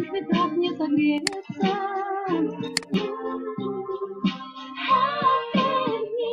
холодных ветрах не согреется.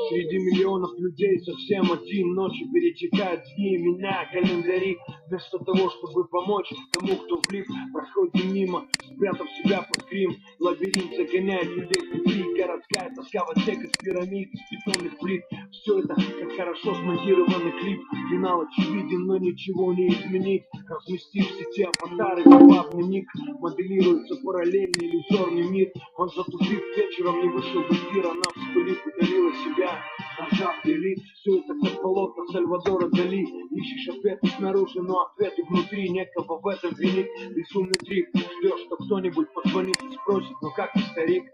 Среди миллионов людей совсем один, ночью перетекают дни, меня календари. Вместо того, чтобы помочь тому, кто влип, проходим мимо, спрятав себя под грим. Лабиринт загоняет людей в пути, городская тоска в отсек из пирамид, из бетонных плит. Все это как хорошо смонтированный клип. Финал очевиден, но ничего не изменить. Разместив в сети аватары, забавный ник, моделируется параллельный иллюзорный мир. Он, затупив вечером, не вышел в эфир, она вспылив, удалила себя, нажав делит. Все это как полотна Сальвадора Дали. Ищешь ответы снаружи, но ответы внутри. Некого в этом винит безумный трик. Ждешь, что кто-нибудь позвонит и спросит: ну как ты, старик?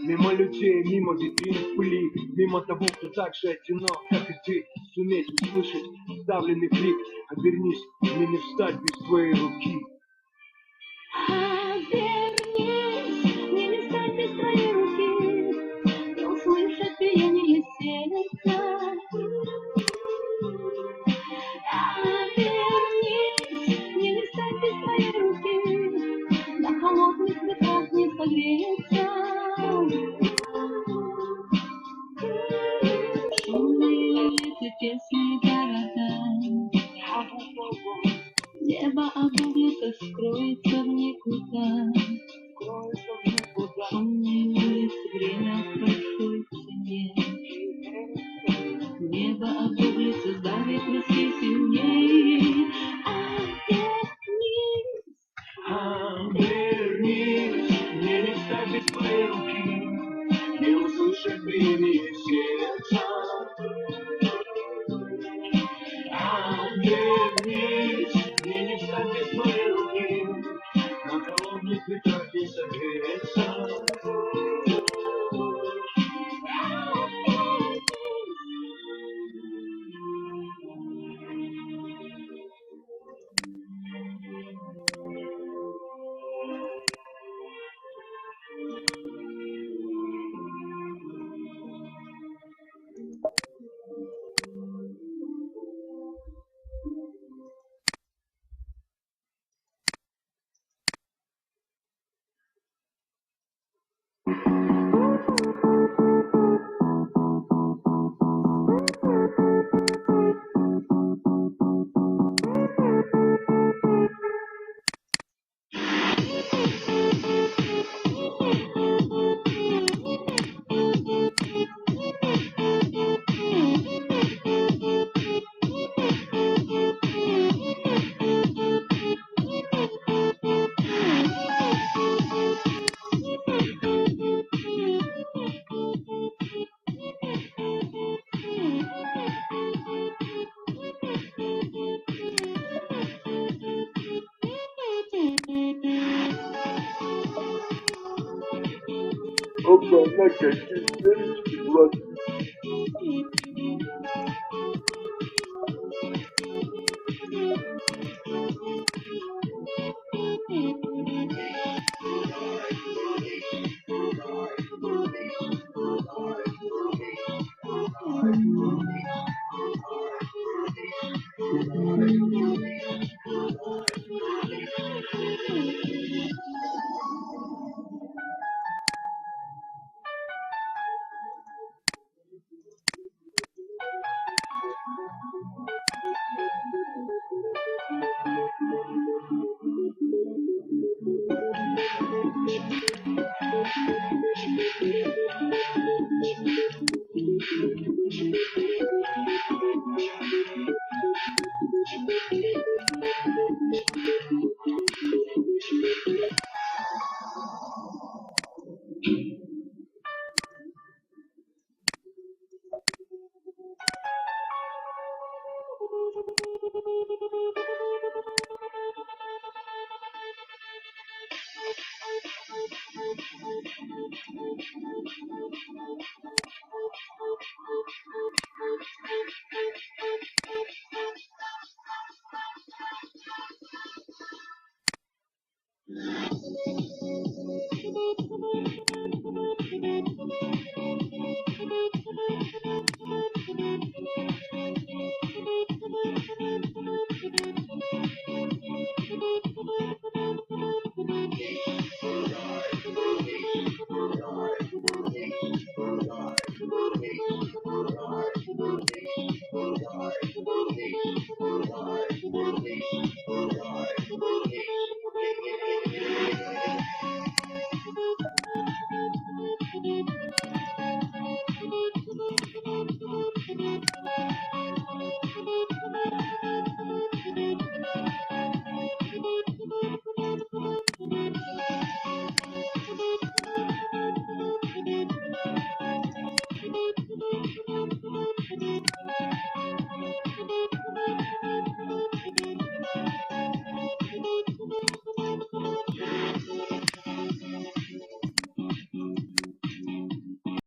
Мимо людей, мимо витрин в пыли, мимо того, кто так же одинок, как и ты. Суметь услышать сдавленный крик: обернись, мне не встать без твоей руки. Обернись, мне не встать без твоей руки, не услышать биение сердца. Обернись, мне не встать без твоей руки, на холодных ветрах не согреется. Шумные улицы, песни города, небо облако скроется в никуда. Шумные улицы, время в большой цене. Небо облако давит виски сильнее. Обернись, мне не встать без твоей руки, не услышать биение сердца. Обернись, мне не встать без твоей руки, на холодных ветрах не согреется. Опа, на какие исторические власти.